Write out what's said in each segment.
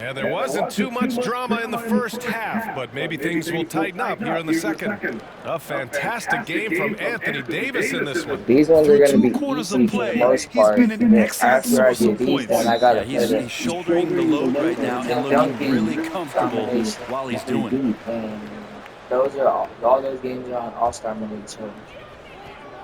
And there wasn't too much drama in the first half, but maybe things will tighten up here in the second. A fantastic game from Anthony Davis in this one. These ones are going to be quarters easy of for the play, most he's part. been an excellent After I source get of these points. done, I got to Yeah, play he's shouldering the load right now and looking really comfortable Domination. while he's doing it. And those are all those games are on All-Star mode, so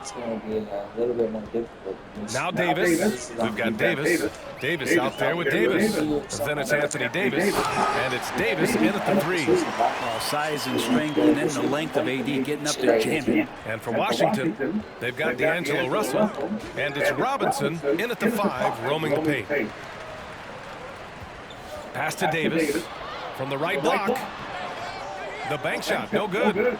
it's going to be a little bit more difficult. Now Davis. We've got Davis. Davis out there with Davis. Then it's Anthony Davis. And it's Davis in at the three. Size and strength and then the length of AD getting up there jamming. And for Washington, they've got D'Angelo Russell. And it's Robinson in at the five, roaming the paint. Pass to Davis from the right block. The bank shot, no good.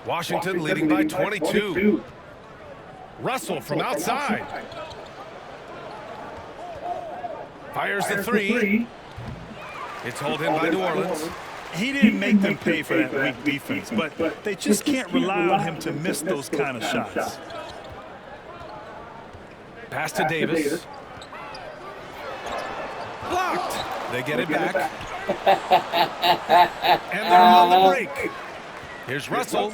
Washington leading by 22. Russell from outside. Fires the three. It's hauled in by New Orleans. He didn't make them pay for that weak defense, but they just can't rely on him to miss those kind of shots. Pass to Davis. Blocked. They get it back. And they're on the break. Here's Russell.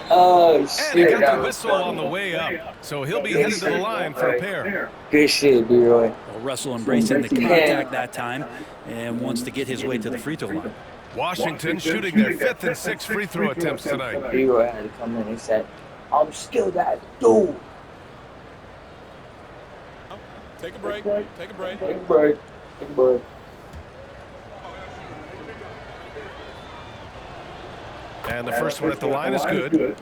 Oh, shit. And he got the whistle on the way up. So he'll be headed to the line for a pair. Good shit, B-Roy. Well, Russell embracing the contact that time and wants to get his way to the free throw line. Washington shooting their 5th and 6th free throw attempts tonight. B-Roy had to come in and said, I'm skilled at dude. Take a break. Take a break. Take a break. Take a break. And the first one at the line is good.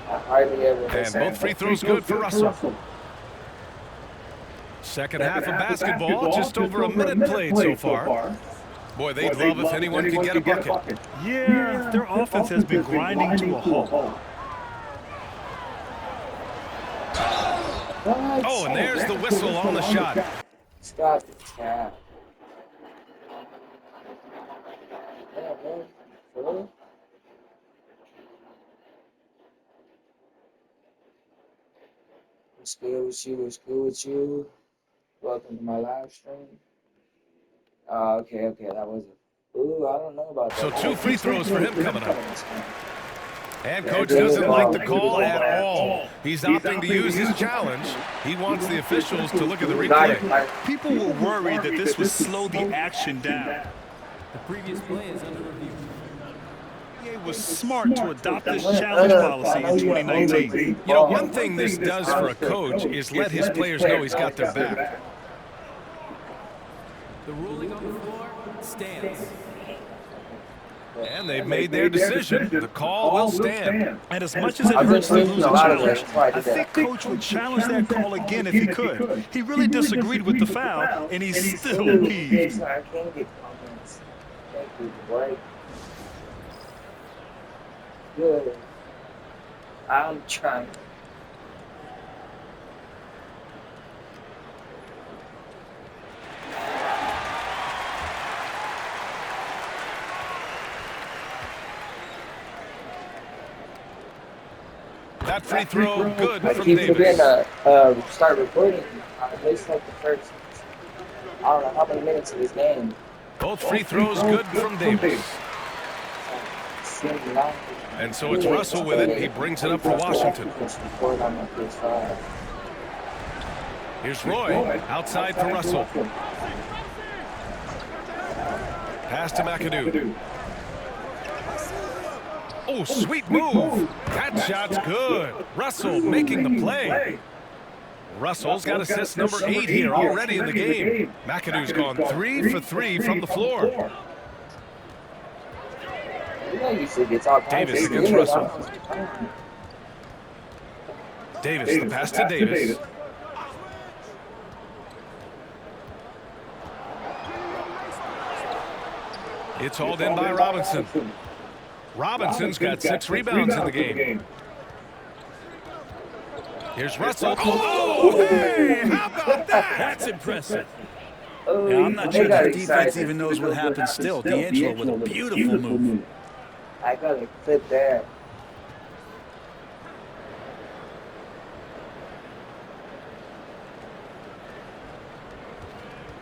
And both free throws good for Russell. Second half of basketball, just over a minute played so far. Boy, they'd love if anyone could get a bucket. Yeah, their offense has been grinding to a halt. Oh, and there's the whistle on the shot. Stop the cap. What's good with you? What's good with you? Welcome to my live stream. Okay, that was it. Ooh, I don't know about that. So 2 free throws for him coming up. And coach doesn't like the call at all. He's opting to use his challenge. He wants the officials to look at the replay. People were worried that this would slow the action down. The previous play is under review. It was smart to adopt this challenge policy in 2019. You know, one thing this does for a coach is let his players know he's got their back. The ruling on the floor stands. And they've made their decision. The call will stand. And as much as it hurts to lose a challenge, I think Coach would challenge that call again if he could. He really disagreed with the foul, and he's still peeved. I can't get comments. Thank you, boy. Good. I'm trying. That free throw good I from keep Davis. forgetting to start recording. At least like the first, I don't know how many minutes of this game. Both free throws good from Davis. And so it's Russell with it. He brings it up for Washington. Here's Roy outside for Russell. Pass to McAdoo. Oh, sweet move. That shot's good. Russell making the play. Russell's got assist number 8 here already in the game. McAdoo's gone 3 for 3 from the floor. Davis against Russell. Davis, the pass to Davis. It's hauled in by Robinson. Robinson's got 6 rebounds in the game. Here's Russell. Oh, hey, how about that? That's impressive. Yeah, I'm not sure the defense even knows what happened still. D'Angelo with a beautiful move. I got a clip there.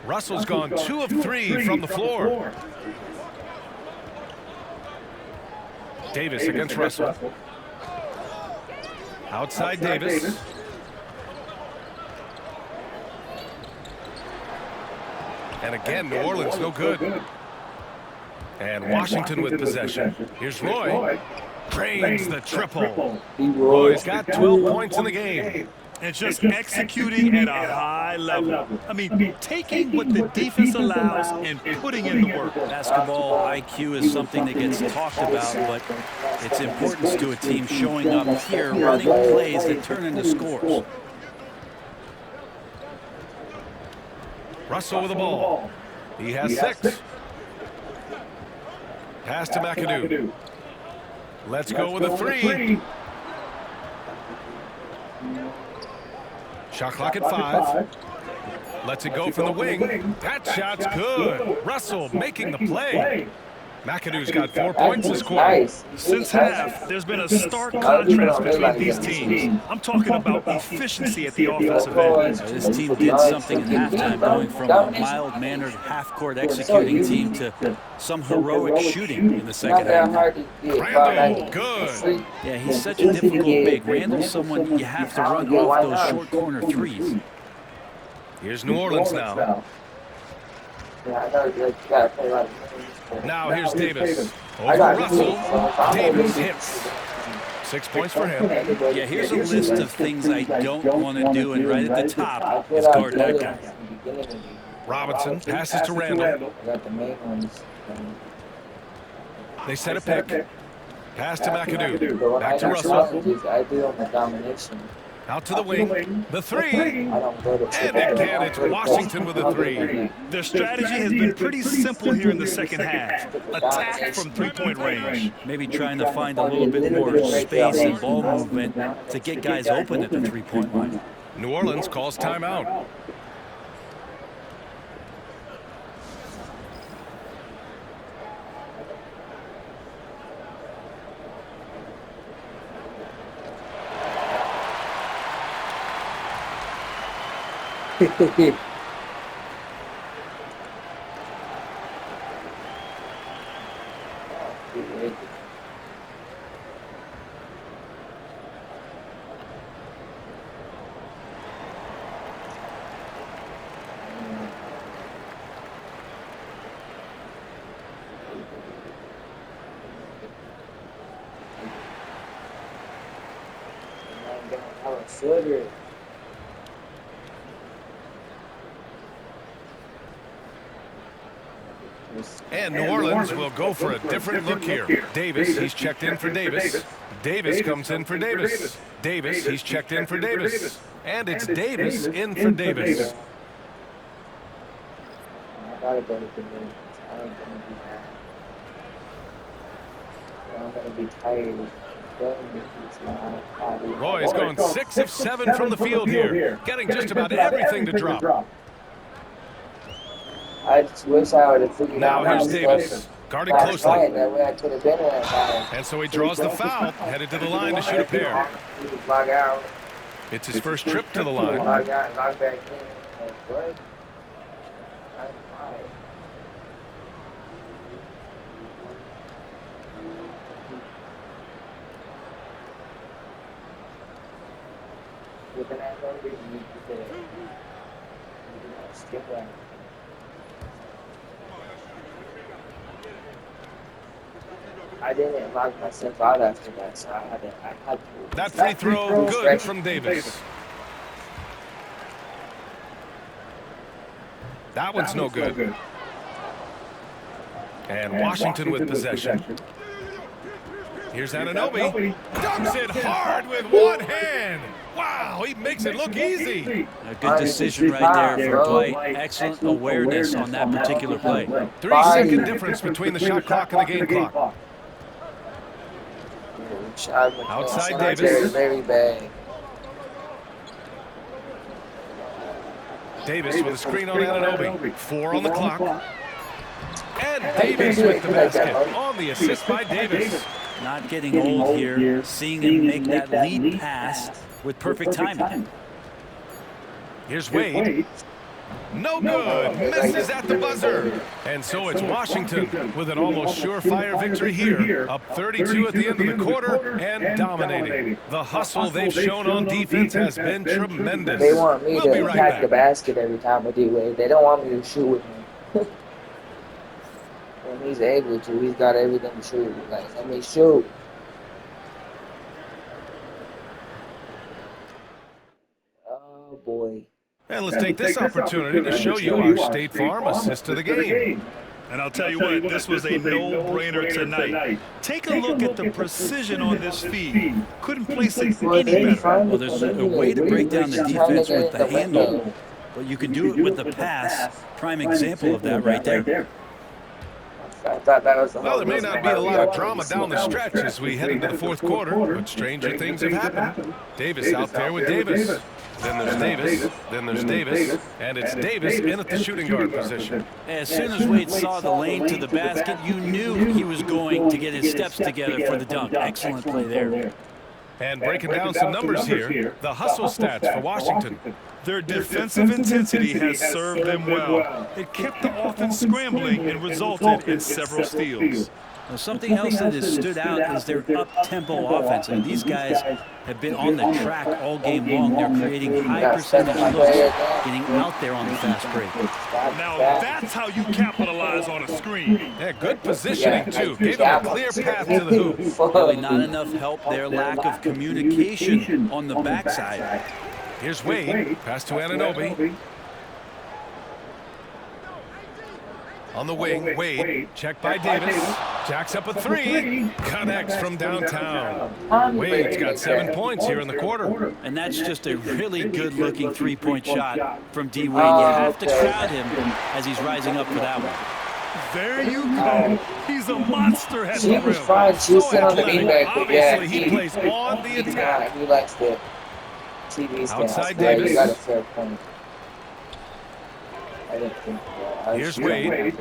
Russell's gone 2 of 3 from the floor. Davis against Russell. Outside Davis. And again, New Orleans no good. And Washington with possession. Here's Roy. Drains the triple. Roy's got 12 points in the game. And just executing at a high level. I mean, taking what the defense allows and putting in the work. Basketball IQ is something that gets talked about, but its importance to a team showing up here, running plays that turn into scores. Russell with the ball. He has 6. Pass to McAdoo. Let's go with a 3. Shot clock at 5. Lets it go from the wing. That shot's good. Russell making the play. McAdoo's got 4 points this quarter. Since half, there's been a stark contrast between these teams. I'm talking about efficiency at the offensive end. This team did something in halftime, going from a mild-mannered half-court executing team to some heroic shooting in the second half. Randall, good. Yeah, he's such a difficult big. Randall's someone you have to run off those short corner threes. Here's New Orleans now. Now here's Davis. Over Russell. Davis hits. 6 points for him. Yeah, here's a list of things I don't want to do, and right at the top is guard that guy. Robinson passes to Randall. They set a pick. Pass to McAdoo. Back to Russell. I do on the domination. Out to the wing. The 3. And again, it's Washington with a 3. Their strategy has been pretty simple here in the second half. Attack from three-point range. Maybe trying to find a little bit more space and ball movement to get guys open at the three-point line. New Orleans calls timeout. And New Orleans will go for a different look here. Davis, he's checked in for Davis. Davis comes in for Davis. Davis, he's checked in for Davis. And it's Davis in for Davis. I gotta go to the Dominion. I ain't gonna be mad. I'm gonna be tired. Roy's going 6 of 7 from the field here, getting just about everything to drop. I just wish I would have figured out. Now here's Davis, guarded closely. That way I could have been in that. And so he draws the foul, headed to the line to shoot a pair. Log out. It's his first trip to the line. Log out and log back in. Like, what? I'm fine. With an angle, you need to skip that. I didn't lock myself out after that, so I had to. That free throw, good from Davis. That one's no good. And Washington with possession. Here's Anunoby. Dunks it hard with one hand. Wow, he makes it look easy. A good decision right there for Dwight. Excellent awareness on that particular play. 3-second difference between the shot clock and the game clock. Outside Davis. Very bad. Davis with a screen on Anunoby. 4 on the clock. And Davis with the basket on the assist by Davis. Not getting old here, seeing him make that lead pass with perfect timing. Here's Wade. No good. Misses at the buzzer. And so it's Washington with an almost surefire victory here. Up 32 at the end of the quarter and dominating. The hustle they've shown on defense has been tremendous. They want me to We'll be right attack the back. basket every time with D-Wade. They don't want me to shoot with him. When he's able to, he's got everything to shoot. Like, let me shoot. Oh boy. And let's take this opportunity to show you our State Farm assist to the game. And I'll tell you what, this was a no-brainer tonight. Take a look at the precision on this feed. Couldn't place it any better. Well, there's a way to break down the defense with the handle, but you can do it with the pass. Prime example of that right there. I thought that was the Well, there may not be a lot of drama down the stretch as we head into the fourth quarter, but stranger things have happened. Davis out there with Davis. Then there's Davis, then there's Davis, and it's Davis in at the shooting guard position. As soon as Wade saw the lane to the basket, you knew he was going to get his steps together for the dunk. Excellent play there. And breaking down some numbers here, the hustle stats for Washington. Their defensive intensity has served them well. It kept the offense scrambling and resulted in several steals. Well, something else that has stood out is their up-tempo offense. And these guys have been on the track all game long. They're creating high percentage looks, getting out there on the fast break. Now that's how you capitalize on a screen. Yeah, good positioning too. Gave him a clear path to the hoop. Really not enough help there. Lack of communication on the backside. Here's Wade. Pass to Anunoby. On the wing, Wade. Checked by Davis. Jacks up a three. Connects from downtown. Wade's got 7 points here in the quarter. And that's just a really good-looking three-point shot from D. Wade. You have to crowd him as he's rising up for that one. There you go. He's a monster at the She was rim. fine. She was sitting on the beanbag, but yeah, Obviously, he plays on the attack. he likes the TV stand. Outside Yeah, Davis. you got a fair point. I didn't think that. Here's Wade.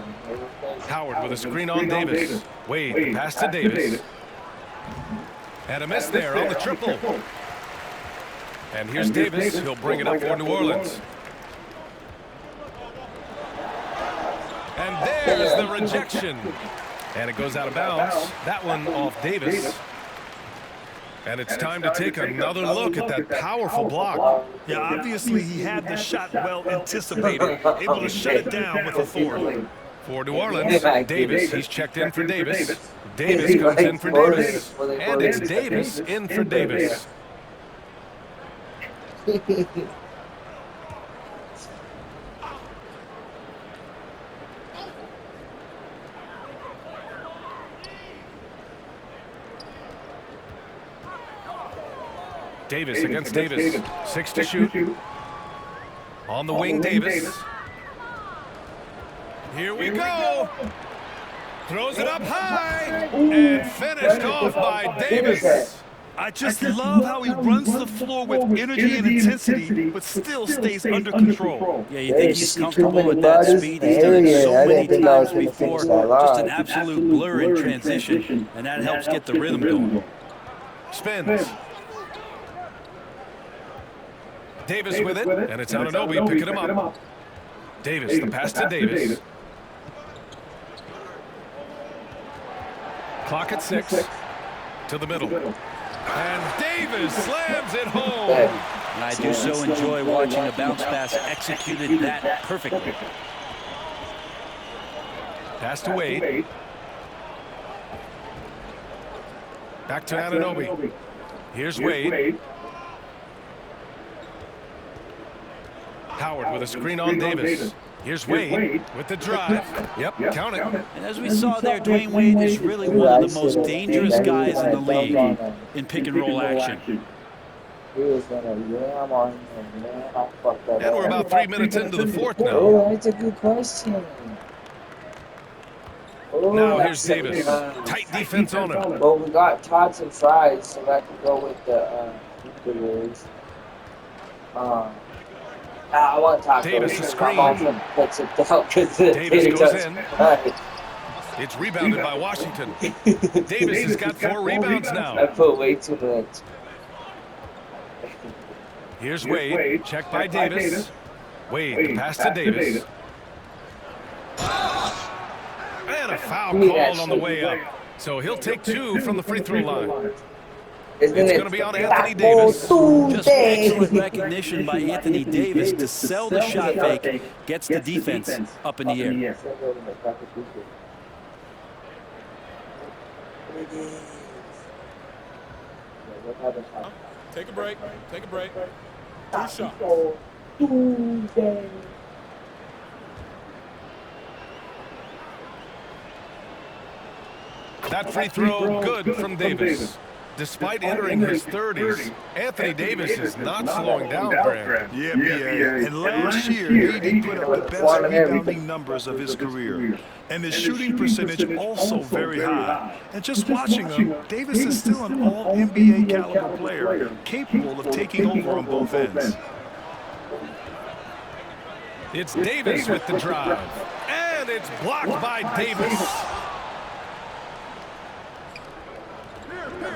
Howard with a screen on Davis. Wade, the pass to Davis. And a miss there on the triple. And here's Davis. He'll bring it up for New Orleans. And there's the rejection. And it goes out of bounds. That one off Davis. And it's time to take another look at that powerful block. Yeah, obviously he had the shot well anticipated, able to shut it down with authority. For New Orleans, Davis, he's checked in for Davis. Davis comes in for Davis. And it's Davis in for Davis. Davis against Davis. 6 to shoot. On the wing, Davis. Here we go. Throws it up high. And finished off by Davis. I just love how he runs the floor with energy and intensity, but still stays under control. Yeah, you think he's comfortable at that speed. He's done it so many times before. Just an absolute blur in transition, and that helps get the rhythm going. Spins. Davis with it, and it's Anunoby picking him up. Davis, the pass to Davis. Clock at 6. To the middle. And Davis slams it home. And I do so enjoy watching a bounce pass executed that perfectly. Pass to Wade. Back to Anunoby. Here's Wade. Howard with a screen on Davis. Here's Wade with the drive. Yep, count it. And as we saw there, Dwayne Wade is really one of the most dangerous guys in the league in pick and roll action. He was gonna yam on him, man. I fucked that And we're up. about 3 minutes into the fourth now. Oh, that's a good question. Oh, Now that's here's Davis. a- Tight defense on him. Well, we got tots and fries, so that can go with the words. I want tacos. Davis, a screen. My mom puts it down because Davis goes in. Right. It's rebounded by Washington. Davis has got 4 rebounds I now. put way too much. Here's Wade. Checked by Davis. Wade, the pass to Davis. And a foul Give me that called on the shit. way up. So he'll take 2 from the free throw line. It's going to be on Anthony Taco Davis. Just excellent Tuesday. recognition by Anthony Davis to sell the shot fake, gets the defense up in the air. Take a break. Take a break. 2 shots. Tuesday. That free throw good from Davis. Despite entering his 30s, Anthony Davis is not slowing down, Grant. Yeah, BA. And last year, AD put up the best rebounding numbers of his career. And his shooting percentage also very high. And just watching him, Davis is still an all-NBA caliber player, capable of taking over on both ends. It's Davis with the drive. And it's blocked by Davis.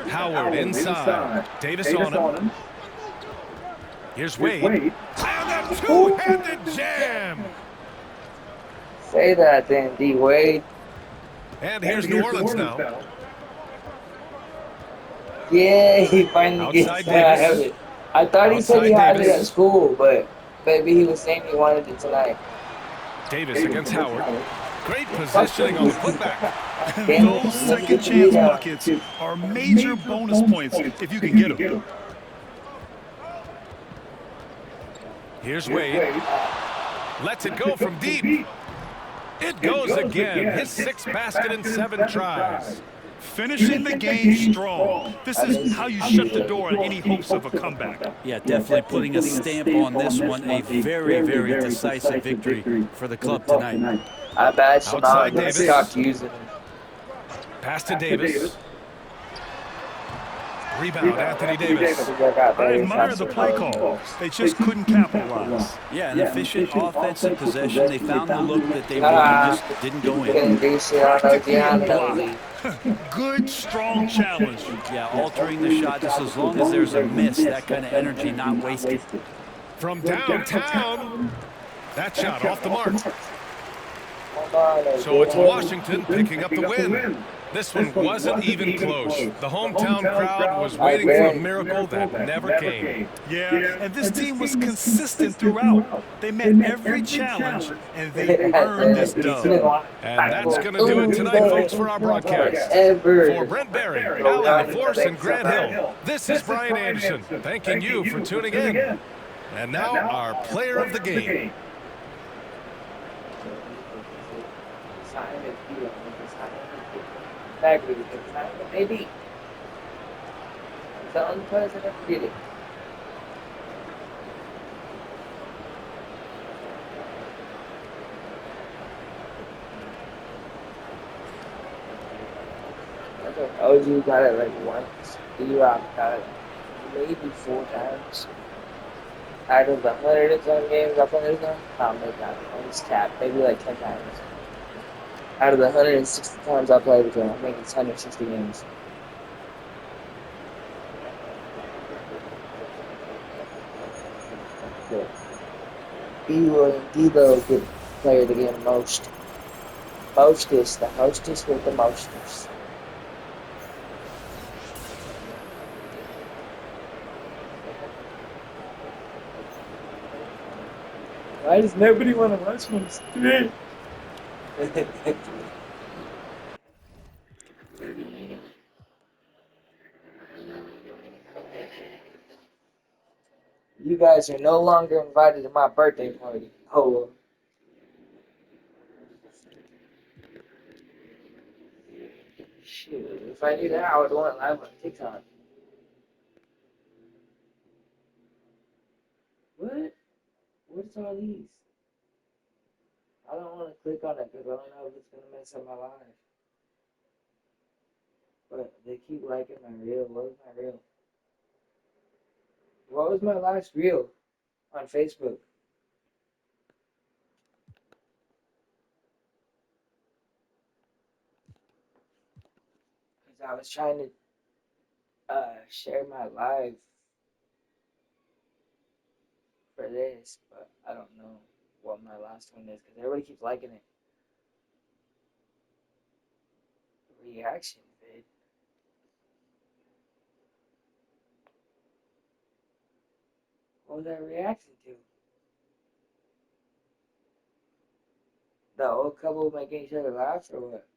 Howard inside. Davis on him. Here's Wade. And a two-handed jam. Say that then, D Wade. And here's New Orleans now. Yeah, he finally gets Outside that. Davis. I thought he said he Outside had it Davis. at school, but maybe he was saying he wanted it tonight. Davis against Howard. Great positioning on the putback. And those second chance buckets are major bonus points if you can get them. Here's Wade. Lets it go from deep. It goes again. His 6th basket in 7 tries. Finishing the game strong. This is how you shut the door on any hopes of a comeback. Yeah, definitely putting a stamp on this one. A very, very decisive victory for the club tonight. I bet Outside Shabbat Davis. stopped using him. Pass to Davis. Rebound, Anthony Davis. I admire the play call. They just couldn't capitalize. Yeah, an efficient offensive possession. They found the look that they really just didn't go in. Couldn't do shit on Ogiano. Good, strong challenge. Yeah, altering the shot just as long as there's a miss, that kind of energy not wasted. From downtown. That shot off the mark. So it's Washington picking up the win. This one wasn't even close. The hometown crowd was waiting for a miracle that never came. Yeah, and this team was consistent throughout. They met every challenge, and they earned this dub. And that's going to do it tonight, folks, for our broadcast. For Brent Berry, Alan LaForce, and Grant Hill, this is Brian Anderson, thanking you for tuning in. And now, our player of the game. Maybe. The only person that did it. OG got it like once. D-Rock got it maybe 4 times. Out of the 100 and some games I played with him, I'll make that on this cap. Maybe like 10 times. Out of the 160 times I played with him, I think it's 160 games. Yeah. D-Lo good player to get most. Mostest, the hostess with the mostest. Why does nobody want to watch my stream? You guys are no longer invited to my birthday party. Oh. Shoot, if I knew that, I would want live on TikTok. What? What's all these? I don't want to click on it because I don't know if it's going to mess up my live. But they keep liking my reel. What was my reel? What was my last reel on Facebook? Because I was trying to share my live for this, but I don't know what my last one is because everybody keeps liking it. Reaction vid. What was I reacting to? The old couple making each other laugh or what?